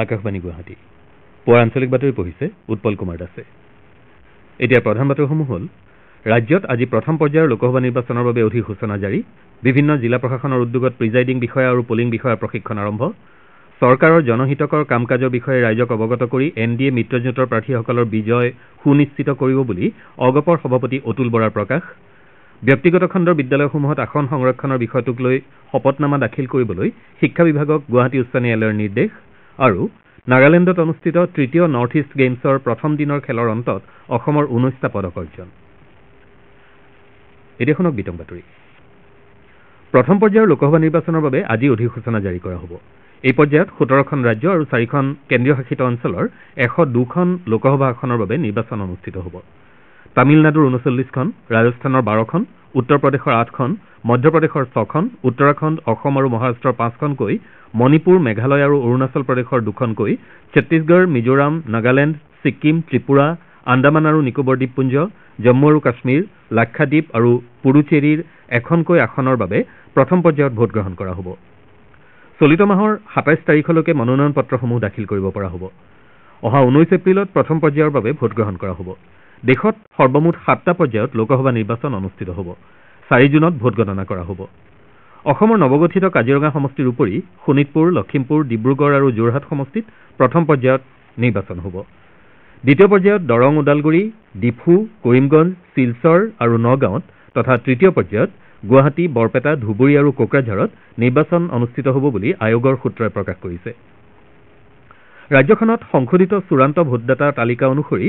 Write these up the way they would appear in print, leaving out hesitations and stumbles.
আকাশবাণী গুৱাহাটী পুৱাৰ আঞ্চলিক বাতৰি পঢ়িছে উৎপল কুমাৰ দাসে। এতিয়া প্ৰধান বাতৰিসমূহ হ'ল ৰাজ্যত আজি প্ৰথম পৰ্যায়ৰ লোকসভা নিৰ্বাচনৰ বাবে অধিসূচনা জাৰি, বিভিন্ন জিলা প্ৰশাসনৰ উদ্যোগত প্ৰিজাইডিং বিষয়া আৰু পুলিং বিষয়াৰ প্ৰশিক্ষণ আৰম্ভ, চৰকাৰৰ জনহিতকৰ কাম কাজৰ বিষয়ে ৰাইজক অৱগত কৰি NDA মিত্ৰজোঁটৰ প্ৰাৰ্থীসকলৰ বিজয় সুনিশ্চিত কৰিব বুলি অগপৰ সভাপতি অতুল বৰাৰ প্ৰকাশ, ব্যক্তিগত খণ্ডৰ বিদ্যালয়সমূহত আসন সংৰক্ষণৰ বিষয়টোক লৈ শপতনামা দাখিল কৰিবলৈ শিক্ষা বিভাগক গুৱাহাটী উচ্চ ন্যায়ালয়ৰ নিৰ্দেশ আৰু নাগালেণ্ডত অনুষ্ঠিত তৃতীয় নৰ্থ ইষ্ট গেমছৰ প্ৰথম দিনৰ খেলৰ অন্তত অসমৰ 19টা পদক অৰ্জন। এতিয়া শুনক বিতং বাতৰি। প্ৰথম পৰ্যায়ৰ লোকসভা নিৰ্বাচনৰ বাবে আজি অধিসূচনা জাৰি কৰা হ'ব। এই পৰ্যায়ত 17খন ৰাজ্য আৰু 4খন কেন্দ্ৰীয় শাসিত অঞ্চলৰ 102খন লোকসভা আসনৰ বাবে নিৰ্বাচন অনুষ্ঠিত হ'ব। তামিলনাডুৰ 39খন, ৰাজস্থানৰ 12খন, উত্তৰ প্ৰদেশৰ 8খন, মধ্যপ্ৰদেশৰ 6খন, উত্তৰাখণ্ড, অসম আৰু মহাৰাষ্ট্ৰৰ 5খনকৈ, মণিপুৰ, মেঘালয় আৰু অৰুণাচল প্ৰদেশৰ 2খনকৈ, ছত্তীশগড়, মিজোৰাম, নাগালেণ্ড, ছিক্কিম, ত্ৰিপুৰা, আন্দামান আৰু নিকোবৰ দ্বীপপুঞ্জ, জম্মু আৰু কাশ্মীৰ, লাক্ষাদ্বীপ আৰু পুডুচেৰীৰ এখনকৈ আসনৰ বাবে প্ৰথম পৰ্যায়ত ভোটগ্ৰহণ কৰা হ'ব। চলিত মাহৰ 27 তাৰিখলৈকে মনোনয়ন পত্ৰসমূহ দাখিল কৰিব পৰা হ'ব। অহা 19 এপ্ৰিলত প্ৰথম পৰ্যায়ৰ বাবে ভোটগ্ৰহণ কৰা হ'ব। দেশত সৰ্বমুঠ 7টা পৰ্যায়ত লোকসভা নিৰ্বাচন অনুষ্ঠিত হ'ব। 4 জুনত ভোটগণনা কৰা হ'ব। অসমৰ নৱগঠিত কাজিৰঙা সমষ্টিৰ উপৰি শোণিতপুৰ, লখিমপুৰ, ডিব্ৰুগড় আৰু যোৰহাট সমষ্টিত প্ৰথম পৰ্যায়ত নিৰ্বাচন হ'ব। দ্বিতীয় পৰ্যায়ত দৰং, ওদালগুৰি, ডিফু, কৰিমগঞ্জ, শিলচৰ আৰু নগাঁৱত তথা তৃতীয় পৰ্যায়ত গুৱাহাটী, বৰপেটা, ধুবুৰী আৰু কোকৰাঝাৰত নিৰ্বাচন অনুষ্ঠিত হ'ব বুলি আয়োগৰ সূত্ৰই প্ৰকাশ কৰিছে। ৰাজ্যখনত সংশোধিত চূড়ান্ত ভোটদাতা তালিকা অনুসৰি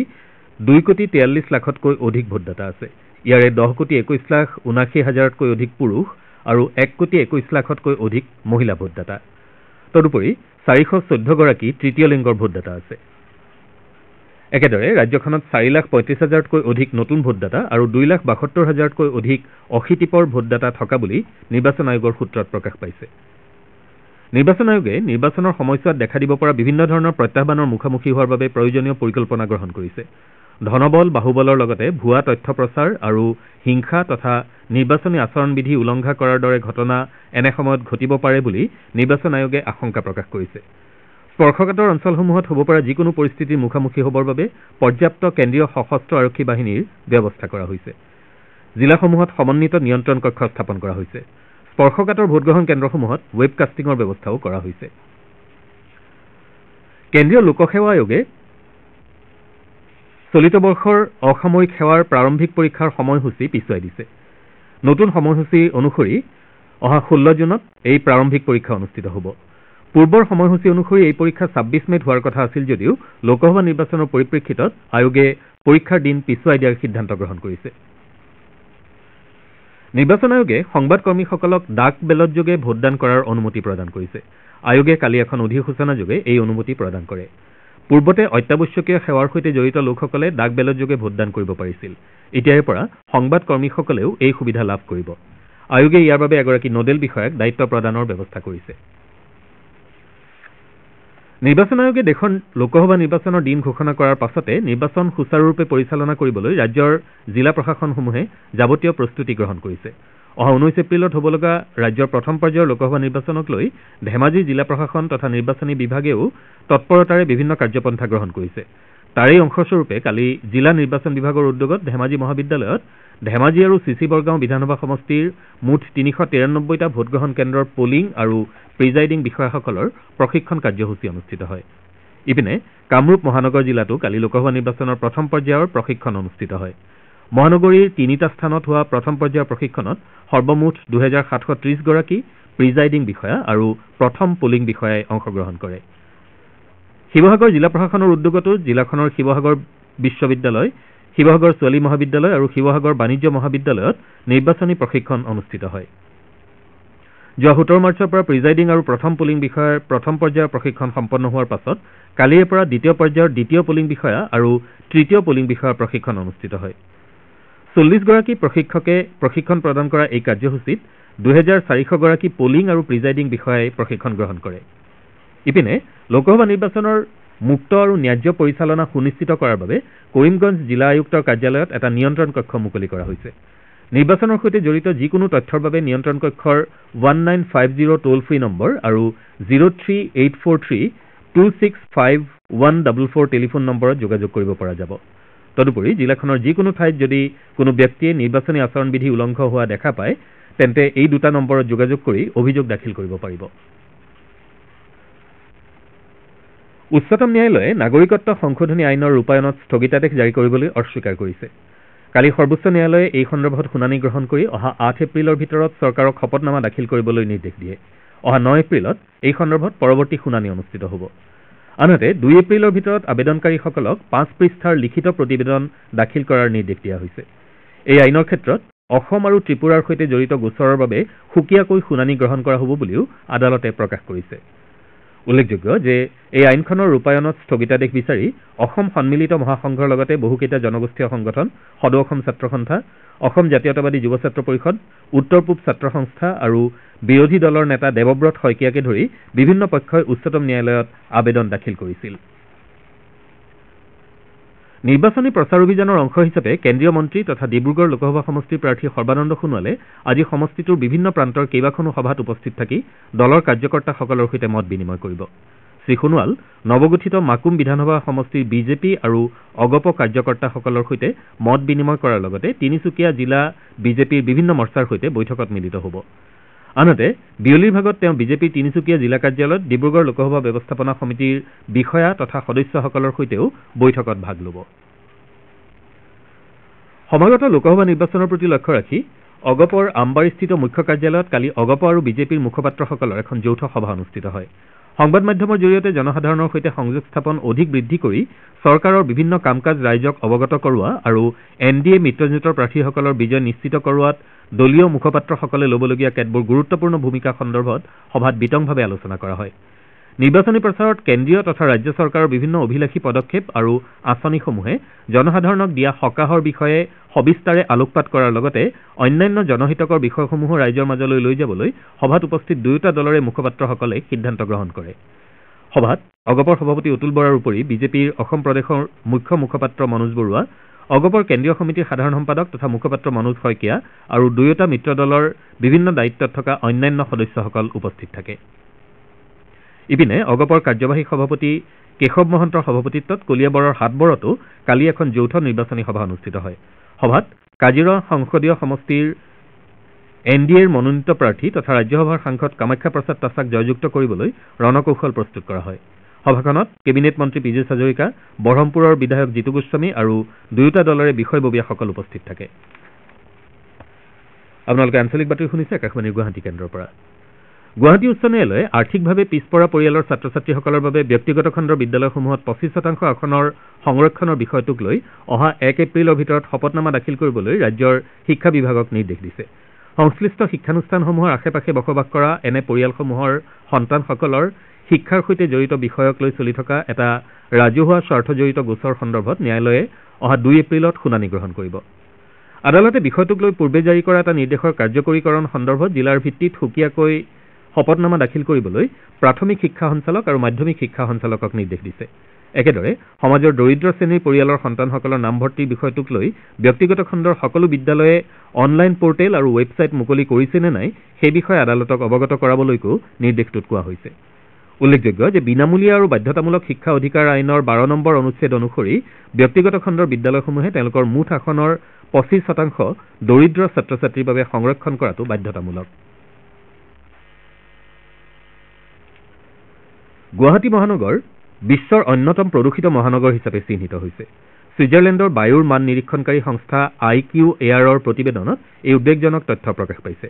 2,43,00,000তকৈ অধিক ভোটদাতা আছে। ইয়াৰে 10,21,79,000তকৈ অধিক পুৰুষ আৰু 1,21,00,000তকৈ অধিক মহিলা ভোটদাতা। তদুপৰি 414গৰাকী তৃতীয় লিংগৰ ভোটদাতা আছে। একেদৰে ৰাজ্যখনত 4,35,000তকৈ অধিক নতুন ভোটদাতা আৰু 2,72,000তকৈ অধিক অশীতিপৰ ভোটদাতা থকা বুলি নিৰ্বাচন আয়োগৰ সূত্ৰত প্ৰকাশ পাইছে। নিৰ্বাচন আয়োগে নিৰ্বাচনৰ সময়ছোৱাত দেখা দিব পৰা বিভিন্ন ধৰণৰ প্ৰত্যাহ্বানৰ মুখামুখি হোৱাৰ বাবে প্ৰয়োজনীয় পৰিকল্পনা গ্ৰহণ কৰিছে। ধনবল, বাহুবলৰ লগতে ভুৱা তথ্য প্ৰচাৰ আৰু হিংসা তথা নিৰ্বাচনী আচৰণ বিধি উলংঘা কৰাৰ দৰে ঘটনা এনে সময়ত ঘটিব পাৰে বুলি নিৰ্বাচন আয়োগে আশংকা প্ৰকাশ কৰিছে। স্পৰ্শকাতৰ অঞ্চলসমূহত হ'ব পৰা যিকোনো পৰিস্থিতিৰ মুখামুখি হ'বৰ বাবে পৰ্যাপ্ত কেন্দ্ৰীয় সশস্ত্ৰ আৰক্ষী বাহিনীৰ ব্যৱস্থা কৰা হৈছে। জিলাসমূহত সমন্বিত নিয়ন্ত্ৰণ কক্ষ স্থাপন কৰা হৈছে। স্পৰ্শকাতৰ ভোটগ্ৰহণ কেন্দ্ৰসমূহত ৱেবকাষ্টিঙৰ ব্যৱস্থাও কৰা হৈছে। কেন্দ্ৰীয় লোকসেৱা আয়োগে চলিত বৰ্ষৰ অসামৰিক সেৱাৰ প্ৰাৰম্ভিক পৰীক্ষাৰ সময়সূচী পিছুৱাই দিছে। নতুন সময়সূচী অনুসৰি অহা 16 জুনত এই প্ৰাৰম্ভিক পৰীক্ষা অনুষ্ঠিত হ'ব। পূৰ্বৰ সময়সূচী অনুসৰি এই পৰীক্ষা 26 মে'ত হোৱাৰ কথা আছিল যদিও লোকসভা নিৰ্বাচনৰ পৰিপ্ৰেক্ষিতত আয়োগে পৰীক্ষাৰ দিন পিছুৱাই দিয়াৰ সিদ্ধান্ত গ্ৰহণ কৰিছে। নিৰ্বাচন আয়োগে সংবাদ কৰ্মীসকলক ডাক বেলট যোগে ভোটদান কৰাৰ অনুমতি প্ৰদান কৰিছে। আয়োগে কালি এখন অধিসূচনা যোগে এই অনুমতি প্ৰদান কৰে। পূৰ্বতে অত্যাৱশ্যকীয় সেৱাৰ সৈতে জড়িত লোকসকলে ডাক বেলট যোগে ভোটদান কৰিব পাৰিছিল। এতিয়াৰে পৰা সংবাদ কৰ্মীসকলেও এই সুবিধা লাভ কৰিব। আয়োগে ইয়াৰ বাবে এগৰাকী নোডেল বিষয়াক দায়িত্ব প্ৰদানৰ ব্যৱস্থা কৰিছে। নিৰ্বাচন আয়োগে দেশৰ লোকসভা নিৰ্বাচনৰ দিন ঘোষণা কৰাৰ পাছতে নিৰ্বাচন সুচাৰুৰূপে পৰিচালনা কৰিবলৈ ৰাজ্যৰ জিলা প্ৰশাসনসমূহে যাৱতীয় প্ৰস্তুতি গ্ৰহণ কৰিছে। অহা 19 এপ্ৰিলত হ'ব লগা ৰাজ্যৰ প্ৰথম পৰ্যায়ৰ লোকসভা নিৰ্বাচনক লৈ ধেমাজি জিলা প্ৰশাসন তথা নিৰ্বাচনী বিভাগেও তৎপৰতাৰে বিভিন্ন কাৰ্যপন্থা গ্ৰহণ কৰিছে। তাৰেই অংশস্বৰূপে কালি জিলা নিৰ্বাচন বিভাগৰ উদ্যোগত ধেমাজি মহাবিদ্যালয়ত ধেমাজি আৰু চিচি বৰগাঁও বিধানসভা সমষ্টিৰ মুঠ 393টা ভোটগ্ৰহণ কেন্দ্ৰৰ পলিং আৰু প্ৰিজাইডিং বিষয়াসকলৰ প্ৰশিক্ষণ কাৰ্যসূচী অনুষ্ঠিত হয়। ইপিনে কামৰূপ মহানগৰ জিলাতো কালি লোকসভা নিৰ্বাচনৰ প্ৰথম পৰ্যায়ৰ প্ৰশিক্ষণ অনুষ্ঠিত হয়। মহানগৰীৰ 3টা স্থানত হোৱা প্ৰথম পৰ্যায়ৰ প্ৰশিক্ষণত সৰ্বমুঠ 2,730গৰাকী প্ৰিজাইডিং বিষয়া আৰু প্ৰথম পলিং বিষয়াই অংশগ্ৰহণ কৰে। শিৱসাগৰ জিলা প্ৰশাসনৰ উদ্যোগতো জিলাখনৰ শিৱসাগৰ বিশ্ববিদ্যালয়, শিৱসাগৰ ছোৱালী মহাবিদ্যালয় আৰু শিৱসাগৰ বাণিজ্য মহাবিদ্যালয়ত নিৰ্বাচনী প্ৰশিক্ষণ অনুষ্ঠিত হয়। যোৱা 17 মাৰ্চৰ পৰা প্ৰিজাইডিং আৰু প্ৰথম পলিং বিষয়াৰ প্ৰথম পৰ্যায়ৰ প্ৰশিক্ষণ সম্পন্ন হোৱাৰ পাছত কালিৰে পৰা দ্বিতীয় পৰ্যায়ৰ দ্বিতীয় পলিং বিষয়া আৰু তৃতীয় পলিং বিষয়াৰ প্ৰশিক্ষণ অনুষ্ঠিত হয়। 40গৰাকী প্ৰশিক্ষকে প্ৰশিক্ষণ প্ৰদান কৰা এই কাৰ্যসূচীত 2,400গৰাকী পলিং আৰু প্ৰিজাইডিং বিষয়াই প্ৰশিক্ষণ গ্ৰহণ কৰে। ইপিনে লোকসভা নিৰ্বাচনৰ মুক্ত আৰু ন্যায্য পৰিচালনা সুনিশ্চিত কৰাৰ বাবে কৰিমগঞ্জ জিলা আয়ুক্তৰ কাৰ্যালয়ত এটা নিয়ন্ত্ৰণ কক্ষ মুকলি কৰা হৈছে। নিৰ্বাচনৰ সৈতে জড়িত যিকোনো তথ্যৰ বাবে নিয়ন্ত্ৰণ কক্ষৰ 1950 টোল ফ্ৰী নম্বৰ আৰু 03843 265144 টেলিফোন নম্বৰত যোগাযোগ কৰিব পৰা যাব। তদুপৰি জিলাখনৰ যিকোনো ঠাইত যদি কোনো ব্যক্তিয়ে নিৰ্বাচনী আচৰণবিধি উলংঘ হোৱা দেখা পায় তেন্তে এই দুটা নম্বৰত যোগাযোগ কৰি অভিযোগ দাখিল কৰিব পাৰিব। উচ্চতম ন্যায়ালয়ে নাগৰিকত্ব সংশোধনী আইনৰ ৰূপায়ণত স্থগিতাদেশ জাৰি কৰিবলৈ অস্বীকাৰ কৰিছে। কালি সৰ্বোচ্চ ন্যায়ালয়ে এই সন্দৰ্ভত শুনানি গ্ৰহণ কৰি অহা 8 এপ্ৰিলৰ ভিতৰত চৰকাৰক শপতনামা দাখিল কৰিবলৈ নিৰ্দেশ দিয়ে। অহা 9 এপ্ৰিলত এই সন্দৰ্ভত পৰৱৰ্তী শুনানি অনুষ্ঠিত হ'ব। আনহাতে 2 এপ্ৰিলৰ ভিতৰত আবেদনকাৰীসকলক 5 পৃষ্ঠাৰ লিখিত প্ৰতিবেদন দাখিল কৰাৰ নিৰ্দেশ দিয়া হৈছে। এই আইনৰ ক্ষেত্ৰত অসম আৰু ত্ৰিপুৰাৰ সৈতে জড়িত গোচৰৰ বাবে সুকীয়াকৈ শুনানি গ্ৰহণ কৰা হ'ব বুলিও আদালতে প্ৰকাশ কৰিছে। উল্লেখযোগ্য যে এই আইনখনৰ ৰূপায়ণত স্থগিতাদেশ বিচাৰি অসম সন্মিলিত মহাসংঘৰ লগতে বহুকেইটা জনগোষ্ঠীয় সংগঠন, সদৌ অসম ছাত্ৰ সন্থা, অসম জাতীয়তাবাদী যুৱ ছাত্ৰ পৰিষদ, উত্তৰ পূব ছাত্ৰ সংস্থা আৰু বিৰোধী দলৰ নেতা দেৱব্ৰত শইকীয়াকে ধৰি বিভিন্ন পক্ষই উচ্চতম ন্যায়ালয়ত আবেদন দাখিল কৰিছিল। নিৰ্বাচনী প্ৰচাৰ অভিযানৰ অংশ হিচাপে কেন্দ্ৰীয় মন্ত্ৰী তথা ডিব্ৰুগড় লোকসভা সমষ্টিৰ প্ৰাৰ্থী সৰ্বানন্দ সোণোৱালে আজি সমষ্টিটোৰ বিভিন্ন প্ৰান্তৰ কেইবাখনো সভাত উপস্থিত থাকি দলৰ কাৰ্যকৰ্তাসকলৰ সৈতে মত বিনিময় কৰিব। শ্ৰীসোণোৱাল নৱগঠিত মাকুম বিধানসভা সমষ্টিৰ বিজেপি আৰু অগপ কাৰ্যকৰ্তাসকলৰ সৈতে মত বিনিময় কৰাৰ লগতে তিনিচুকীয়া জিলা বিজেপিৰ বিভিন্ন মৰ্চাৰ সৈতে বৈঠকত মিলিত হ'ব। আনহাতে বিয়লিৰ ভাগত তেওঁ বিজেপিৰ তিনিচুকীয়া জিলা কাৰ্যালয়ত ডিব্ৰুগড় লোকসভা ব্যৱস্থাপনা সমিতিৰ বিষয়া তথা সদস্যসকলৰ সৈতেও বৈঠকত ভাগ ল'ব। সমাগত লোকসভা নিৰ্বাচনৰ প্ৰতি লক্ষ্য ৰাখি অগপৰ আমবাৰীস্থিত মুখ্য কাৰ্যালয়ত কালি অগপ আৰু বিজেপিৰ মুখপাত্ৰসকলৰ এখন যৌথ সভা অনুষ্ঠিত হয়। সংবাদ মাধ্যমৰ জৰিয়তে জনসাধাৰণৰ সৈতে সংযোগ স্থাপন অধিক বৃদ্ধি কৰি চৰকাৰৰ বিভিন্ন কাম কাজ ৰাইজক অৱগত কৰোৱা আৰু NDA মিত্ৰজোঁটৰ প্ৰাৰ্থীসকলৰ বিজয় নিশ্চিত কৰোৱাত দলীয় মুখপাত্ৰসকলে ল'বলগীয়া কেতবোৰ গুৰুত্বপূৰ্ণ ভূমিকা সন্দৰ্ভত সভাত বিতংভাৱে আলোচনা কৰা হয়। নিৰ্বাচনী প্ৰচাৰত কেন্দ্ৰীয় তথা ৰাজ্য চৰকাৰৰ বিভিন্ন অভিলাষী পদক্ষেপ আৰু আঁচনিসমূহে জনসাধাৰণক দিয়া সকাহৰ বিষয়ে সবিস্তাৰে আলোকপাত কৰাৰ লগতে অন্যান্য জনহিতকৰ বিষয়সমূহো ৰাইজৰ মাজলৈ লৈ যাবলৈ সভাত উপস্থিত দুয়োটা দলৰে মুখপাত্ৰসকলে সিদ্ধান্ত গ্ৰহণ কৰে। সভাত অগপৰ সভাপতি অতুল বৰাৰ উপৰি বিজেপিৰ অসম প্ৰদেশৰ মুখ্য মুখপাত্ৰ মনোজ বৰুৱা, অগপৰ কেন্দ্ৰীয় সমিতিৰ সাধাৰণ সম্পাদক তথা মুখপাত্ৰ মনোজ শইকীয়া আৰু দুয়োটা মিত্ৰ দলৰ বিভিন্ন দায়িত্বত থকা অন্যান্য সদস্যসকল উপস্থিত থাকে। ইপিনে অগপৰ কাৰ্যবাহী সভাপতি কেশৱ মহন্তৰ সভাপতিত্বত কলিয়াবৰৰ হাটবৰতো কালি এখন যৌথ নিৰ্বাচনী সভা অনুষ্ঠিত হয়। সভাত কাজিৰঙা সংসদীয় সমষ্টিৰ NDAৰ মনোনীত প্ৰাৰ্থী তথা ৰাজ্যসভাৰ সাংসদ কামাখ্যা প্ৰসাদ তাছাক জয়যুক্ত কৰিবলৈ ৰণকৌশল প্ৰস্তুত কৰা হয়। সভাখনত কেবিনেট মন্ত্ৰী পীযুষ হাজৰিকা, বৰহমপুৰৰ বিধায়ক জিতু গোস্বামী আৰু দুয়োটা দলৰে বিষয়ববীয়াসকল উপস্থিত থাকে। আপোনালোকে আঞ্চলিক বাতৰি শুনিছে আকাশবাণীৰ গুৱাহাটী কেন্দ্ৰৰ পৰা। গুৱাহাটী উচ্চ ন্যায়ালয়ে আৰ্থিকভাৱে পিছপৰা পৰিয়ালৰ ছাত্ৰ ছাত্ৰীসকলৰ বাবে ব্যক্তিগত খণ্ডৰ বিদ্যালয়সমূহত 25% আসনৰ সংৰক্ষণৰ বিষয়টোক লৈ অহা 1 এপ্ৰিলৰ ভিতৰত শপতনামা দাখিল কৰিবলৈ ৰাজ্যৰ শিক্ষা বিভাগক নিৰ্দেশ দিছে। সংশ্লিষ্ট শিক্ষানুষ্ঠানসমূহৰ আশে পাশে বসবাস কৰা এনে পৰিয়ালসমূহৰ সন্তানসকলৰ শিক্ষাৰ সৈতে জড়িত বিষয়ক লৈ চলি থকা এটা ৰাজহুৱা স্বাৰ্থজড়িত গোচৰ সন্দৰ্ভত ন্যায়ালয়ে অহা 2 এপ্ৰিলত শুনানি গ্ৰহণ কৰিব। আদালতে বিষয়টোক লৈ পূৰ্বে জাৰি কৰা এটা নিৰ্দেশৰ কাৰ্যকৰীকৰণ সন্দৰ্ভত জিলাৰ ভিত্তিত সুকীয়াকৈ শপতনামা দাখিল কৰিবলৈ প্ৰাথমিক শিক্ষা সঞ্চালক আৰু মাধ্যমিক শিক্ষা সঞ্চালকক নিৰ্দেশ দিছে। একেদৰে সমাজৰ দৰিদ্ৰ শ্ৰেণীৰ পৰিয়ালৰ সন্তানসকলৰ নামভৰ্তিৰ বিষয়টোক লৈ ব্যক্তিগত খণ্ডৰ সকলো বিদ্যালয়ে অনলাইন পৰ্টেল আৰু ৱেবছাইট মুকলি কৰিছে নে নাই সেই বিষয়ে আদালতক অৱগত কৰাবলৈকো নিৰ্দেশটোত কোৱা হৈছে। উল্লেখযোগ্য যে বিনামূলীয়া আৰু বাধ্যতামূলক শিক্ষা অধিকাৰ আইনৰ 12 নম্বৰ অনুচ্ছেদ অনুসৰি ব্যক্তিগত খণ্ডৰ বিদ্যালয়সমূহে তেওঁলোকৰ মুঠ আসনৰ 25% দৰিদ্ৰ ছাত্ৰ ছাত্ৰীৰ বাবে সংৰক্ষণ কৰাটো বাধ্যতামূলক। গুৱাহাটী মহানগৰ বিশ্বৰ অন্যতম প্ৰদূষিত মহানগৰ হিচাপে চিহ্নিত হৈছে। ছুইজাৰলেণ্ডৰ বায়ুৰ মান নিৰীক্ষণকাৰী সংস্থা IQAIR-ৰ প্ৰতিবেদনত এই উদ্বেগজনক তথ্য প্ৰকাশ পাইছে।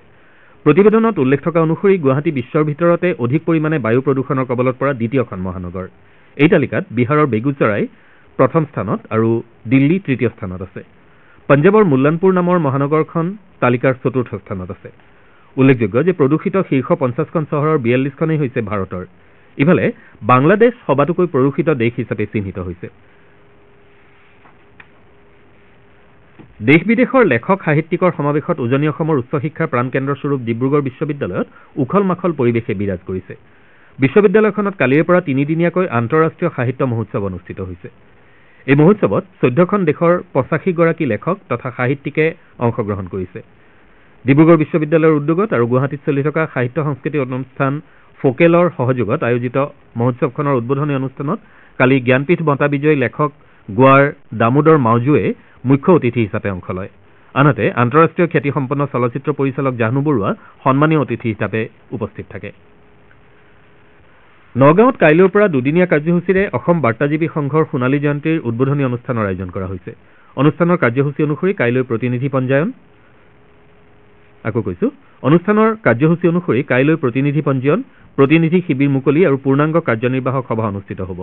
প্ৰতিবেদনত উল্লেখ থকা অনুসৰি গুৱাহাটী বিশ্বৰ ভিতৰতে অধিক পৰিমাণে বায়ু প্ৰদূষণৰ কবলত পৰা দ্বিতীয়খন মহানগৰ। এই তালিকাত বিহাৰৰ বেগুচৰাই প্ৰথম স্থানত আৰু দিল্লী তৃতীয় স্থানত আছে। পঞ্জাৱৰ মুল্লানপুৰ নামৰ মহানগৰখন তালিকাৰ 4ৰ্থ স্থানত আছে। উল্লেখযোগ্য যে প্ৰদূষিত শীৰ্ষ 50খন চহৰৰ 42খনেই হৈছে ভাৰতৰ। ইফালে বাংলাদেশ সবাতোকৈ প্ৰদূষিত দেশ হিচাপে চিহ্নিত হৈছে। দেশ বিদেশৰ লেখক সাহিত্যিকৰ সমাৱেশত উজনি অসমৰ উচ্চ শিক্ষাৰ প্ৰাণকেন্দ্ৰস্বৰূপ ডিব্ৰুগড় বিশ্ববিদ্যালয়ত উখল মাখল পৰিৱেশে বিৰাজ কৰিছে। বিশ্ববিদ্যালয়খনত কালিৰে পৰা 3দিনীয়াকৈ আন্তঃৰাষ্ট্ৰীয় সাহিত্য মহোৎসৱ অনুষ্ঠিত হৈছে। এই মহোৎসৱত 14খন দেশৰ 85গৰাকী লেখক তথা সাহিত্যিকে অংশগ্ৰহণ কৰিছে। ডিব্ৰুগড় বিশ্ববিদ্যালয়ৰ উদ্যোগত আৰু গুৱাহাটীত চলি থকা সাহিত্য সংস্কৃতি অনুষ্ঠান ফোকেলৰ সহযোগত আয়োজিত মহোৎসৱখনৰ উদ্বোধনী অনুষ্ঠানত কালি জ্ঞানপীঠ বঁটা বিজয়ী লেখক গোৱাৰ দামোদৰ মাউজুৱে মুখ্য অতিথি হিচাপে অংশ লয়। আনহাতে আন্তঃৰাষ্ট্ৰীয় খ্যাতিসম্পন্ন চলচ্চিত্ৰ পৰিচালক জাহ্নু বৰুৱা সন্মানীয় অতিথি হিচাপে উপস্থিত থাকে। নগাঁৱত কাইলৈৰ পৰা দুদিনীয়া কাৰ্যসূচীৰে অসম বাৰ্তাজীৱী সংঘৰ সোণালী জয়ন্তীৰ উদ্বোধনী অনুষ্ঠানৰ আয়োজন কৰা হৈছে। অনুষ্ঠানৰ কাৰ্যসূচী অনুসৰি কাইলৈ প্ৰতিনিধি পঞ্জীয়ন, প্ৰতিনিধি শিবিৰ মুকলি আৰু পূৰ্ণাংগ কাৰ্যনিৰ্বাহক সভা অনুষ্ঠিত হ'ব।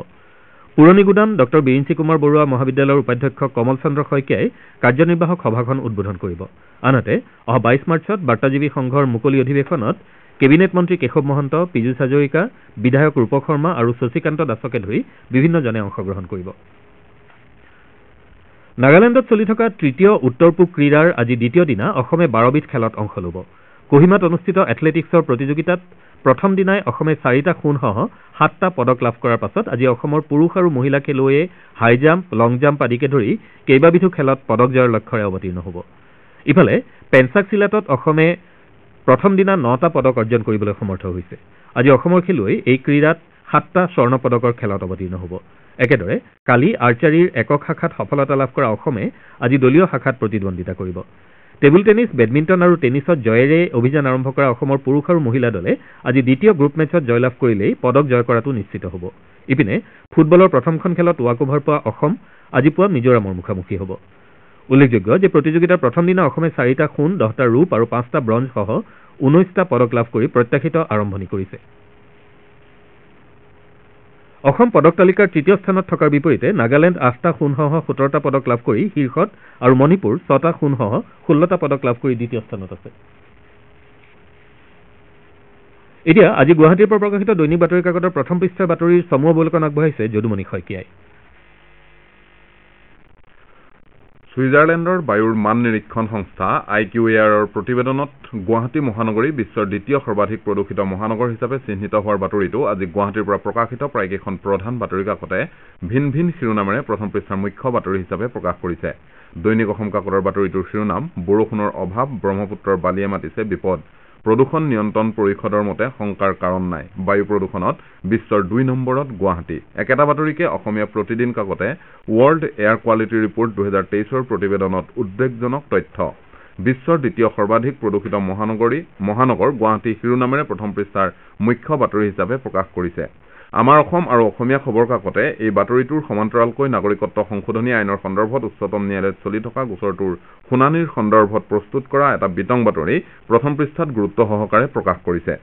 পুৰণি গুদাম ডঃ বিৰিঞ্চি কুমাৰ বৰুৱা মহাবিদ্যালয়ৰ উপাধ্যক্ষ কমল চন্দ্ৰ শইকীয়াই কাৰ্যনিৰ্বাহক সভাখন উদ্বোধন কৰিব। আনহাতে অহা 22 মাৰ্চত বাৰ্তাজীৱী সংঘৰ মুকলি অধিৱেশনত কেবিনেট মন্ত্ৰী কেশৱ মহন্ত, পীযুষ হাজৰিকা, বিধায়ক ৰূপক শৰ্মা আৰু শশীকান্ত দাসকে ধৰি বিভিন্নজনে অংশগ্ৰহণ কৰিব। নাগালেণ্ডত চলি থকা তৃতীয় উত্তৰ পূব ক্ৰীড়াৰ আজি দ্বিতীয় দিনা অসমে 12বিধ খেলত অংশ ল'ব। কোহিমাত অনুষ্ঠিত এথলেটিকছৰ প্ৰতিযোগিতাত প্ৰথম দিনাই অসমে 4টা সোণসহ 7টা পদক লাভ কৰাৰ পাছত আজি অসমৰ পুৰুষ আৰু মহিলা খেলুৱৈয়ে হাই জাম্প, লং জাম্প আদিকে ধৰি কেইবাবিধো খেলত পদক জয়ৰ লক্ষ্যৰে অৱতীৰ্ণ হ'ব। ইফালে পেঞ্চাক চিলাটত অসমে প্ৰথম দিনা 9টা পদক অৰ্জন কৰিবলৈ সমৰ্থ হৈছে। আজি অসমৰ খেলুৱৈ এই ক্ৰীড়াত 7টা স্বৰ্ণ পদকৰ খেলত অৱতীৰ্ণ হ'ব। একেদৰে কালি আৰ্চাৰীৰ একক শাখাত সফলতা লাভ কৰা অসমে আজি দলীয় শাখাত প্ৰতিদ্বন্দ্বিতা কৰিব। টেবুল টেনিছ, বেডমিণ্টন আৰু টেনিছত জয়েৰে অভিযান আৰম্ভ কৰা অসমৰ পুৰুষ আৰু মহিলা দলে আজি দ্বিতীয় গ্ৰুপ মেচত জয়লাভ কৰিলেই পদক জয় কৰাটো নিশ্চিত হ'ব। ইপিনে ফুটবলৰ প্ৰথমখন খেলত ৱাকঅভাৰ পোৱা অসম আজি পুৱা মিজোৰামৰ মুখামুখি হ'ব। উল্লেখযোগ্য যে প্ৰতিযোগিতাৰ প্ৰথম দিনা অসমে 4টা সোণ, 10টা ৰূপ আৰু 5টা ব্ৰঞ্জসহ 19টা পদক লাভ কৰি প্ৰত্যাশিত আৰম্ভণি কৰিছে। অসম পদক তালিকাৰ তৃতীয় স্থানত থকাৰ বিপৰীতে নাগালেণ্ড 8টা সোণসহ 17টা পদক লাভ কৰি শীৰ্ষত আৰু মণিপুৰ 6টা সোণসহ 16টা পদক লাভ কৰি দ্বিতীয় স্থানত আছে। এতিয়া আজি গুৱাহাটীৰ পৰা প্ৰকাশিত দৈনিক বাতৰি কাকতৰ প্ৰথম পৃষ্ঠাৰ বাতৰিৰ চমু অৱলোকন আগবঢ়াইছে যদুমণি শইকীয়াই। ছুইজাৰলেণ্ডৰ বায়ুৰ মান নিৰীক্ষণ সংস্থা IQAR-ৰ প্ৰতিবেদনত গুৱাহাটী মহানগৰী বিশ্বৰ দ্বিতীয় সৰ্বাধিক প্ৰদূষিত মহানগৰ হিচাপে চিহ্নিত হোৱাৰ বাতৰিটো আজি গুৱাহাটীৰ পৰা প্ৰকাশিত প্ৰায়কেইখন প্ৰধান বাতৰি কাকতে ভিন ভিন শিৰোনামেৰে প্ৰথম পৃষ্ঠাৰ মুখ্য বাতৰি হিচাপে প্ৰকাশ কৰিছে। দৈনিক অসম কাকতৰ বাতৰিটোৰ শিৰোনাম, বৰষুণৰ অভাৱ, ব্ৰহ্মপুত্ৰৰ বালিয়ে মাতিছে বিপদ। প্ৰদূষণ নিয়ন্ত্ৰণ পৰিষদৰ মতে শংকাৰ কাৰণ নাই। বায়ু প্ৰদূষণত বিশ্বৰ 2 নম্বৰত গুৱাহাটী। একেটা বাতৰিকে Asomiya Pratidin কাকতে world air quality report 2023ৰ প্ৰতিবেদনত উদ্বেগজনক তথ্য। বিশ্বৰ দ্বিতীয় সৰ্বাধিক প্ৰদূষিত মহানগৰ গুৱাহাটী শিৰোনামেৰে প্ৰথম পৃষ্ঠাৰ মুখ্য বাতৰি হিচাপে প্ৰকাশ কৰিছে। আমাৰ অসম আৰু অসমীয়া খবৰ কাকতে এই বাতৰিটোৰ সমান্তৰালকৈ নাগৰিকত্ব সংশোধনী আইনৰ সন্দৰ্ভত উচ্চতম ন্যায়ালয়ত চলি থকা গোচৰটোৰ শুনানিৰ সন্দৰ্ভত প্ৰস্তুত কৰা এটা বিতং বাতৰি প্ৰথম পৃষ্ঠাত গুৰুত্ব সহকাৰে প্ৰকাশ কৰিছে।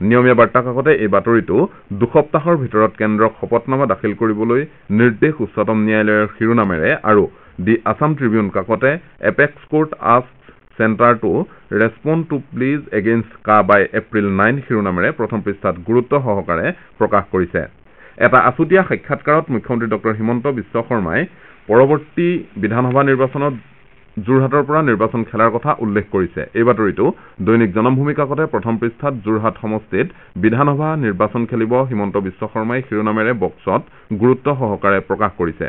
নিয়মীয়া বাৰ্তা কাকতে এই বাতৰিটো 2 সপ্তাহৰ ভিতৰত কেন্দ্ৰক শপতনামা দাখিল কৰিবলৈ নিৰ্দেশ উচ্চতম ন্যায়ালয়ৰ শিৰোনামেৰে আৰু দি আছাম ট্ৰিবিউন কাকতে apex court asks centre to respond to pleas against CAA by April 9 শিৰোনামেৰে প্ৰথম পৃষ্ঠাত গুৰুত্ব সহকাৰে প্ৰকাশ কৰিছে। এটা আছুতীয়া সাক্ষাৎকাৰত মুখ্যমন্ত্ৰী ডঃ হিমন্ত বিশ্ব শৰ্মাই পৰৱৰ্তী বিধানসভা নিৰ্বাচনত যোৰহাটৰ পৰা নিৰ্বাচন খেলাৰ কথা উল্লেখ কৰিছে। এই বাতৰিটো দৈনিক জনমভূমি কাকতে প্ৰথম পৃষ্ঠাত যোৰহাট সমষ্টিত বিধানসভা নিৰ্বাচন খেলিব হিমন্ত বিশ্ব শৰ্মাই শিৰোনামেৰে বক্সত গুৰুত্ব সহকাৰে প্ৰকাশ কৰিছে।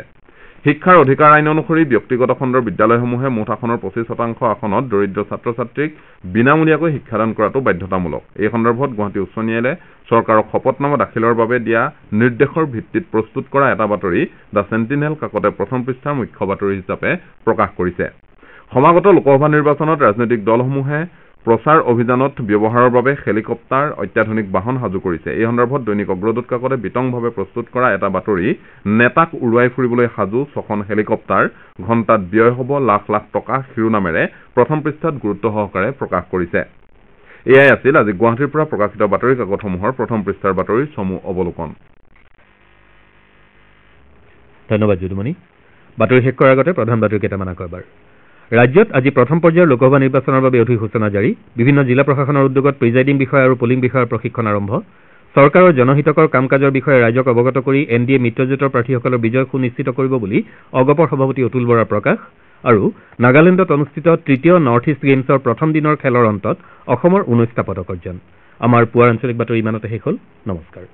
শিক্ষাৰ অধিকাৰ আইন অনুসৰি ব্যক্তিগত খণ্ডৰ বিদ্যালয়সমূহে মুঠ আসনৰ 25% আসনত দৰিদ্ৰ ছাত্ৰ ছাত্ৰীক বিনামূলীয়াকৈ শিক্ষাদান কৰাটো বাধ্যতামূলক। এই সন্দৰ্ভত গুৱাহাটী উচ্চ ন্যায়ালয়ে চৰকাৰক শপতনামা দাখিলৰ বাবে দিয়া নিৰ্দেশৰ ভিত্তিত প্ৰস্তুত কৰা এটা বাতৰি দ্য চেণ্টিনেল কাকতে প্ৰথম পৃষ্ঠাৰ মুখ্য বাতৰি হিচাপে প্ৰকাশ কৰিছে। সমাগত লোকসভা নিৰ্বাচনত ৰাজনৈতিক দলসমূহে প্ৰচাৰ অভিযানত ব্যৱহাৰৰ বাবে হেলিকপ্টাৰ, অত্যাধুনিক বাহন সাজু কৰিছে। এই সন্দৰ্ভত দৈনিক অগ্ৰদূত কাকতে বিতংভাৱে প্ৰস্তুত কৰা এটা বাতৰি, নেতাক উৰুৱাই ফুৰিবলৈ সাজু 6খন হেলিকপ্টাৰ, ঘণ্টাত ব্যয় হ'ব লাখ লাখ টকা শিৰোনামেৰে প্ৰথম পৃষ্ঠাত গুৰুত্ব সহকাৰে প্ৰকাশ কৰিছে। এয়াই আছিল আজি গুৱাহাটীৰ পৰা প্ৰকাশিত বাতৰি কাকতসমূহৰ প্ৰথম পৃষ্ঠাৰ বাতৰিৰ চমু অৱলোকন। ধন্যবাদ যদুমণি। বাতৰি শেষ কৰাৰ আগতে প্ৰধান বাতৰি কেইটামান আকৌ এবাৰ। ৰাজ্যত আজি প্ৰথম পৰ্যায়ৰ লোকসভা নিৰ্বাচনৰ বাবে অধিসূচনা জাৰি। বিভিন্ন জিলা প্ৰশাসনৰ উদ্যোগত প্ৰিজাইডিং বিষয়া আৰু পলিং বিষয়াৰ প্ৰশিক্ষণ আৰম্ভ। চৰকাৰৰ জনহিতকৰ কাম কাজৰ বিষয়ে ৰাইজক অৱগত কৰি NDA মিত্ৰজোঁটৰ প্ৰাৰ্থীসকলৰ বিজয় সুনিশ্চিত কৰিব বুলি অগপৰ সভাপতি অতুল বৰাৰ প্ৰকাশ। আৰু নাগালেণ্ডত অনুষ্ঠিত তৃতীয় নৰ্থ ইষ্ট গেমছৰ প্ৰথম দিনৰ খেলৰ অন্তত অসমৰ 19টা পদক অৰ্জন। আমাৰ পুৱাৰ আঞ্চলিক বাতৰি ইমানতে শেষ হ'ল। নমস্কাৰ।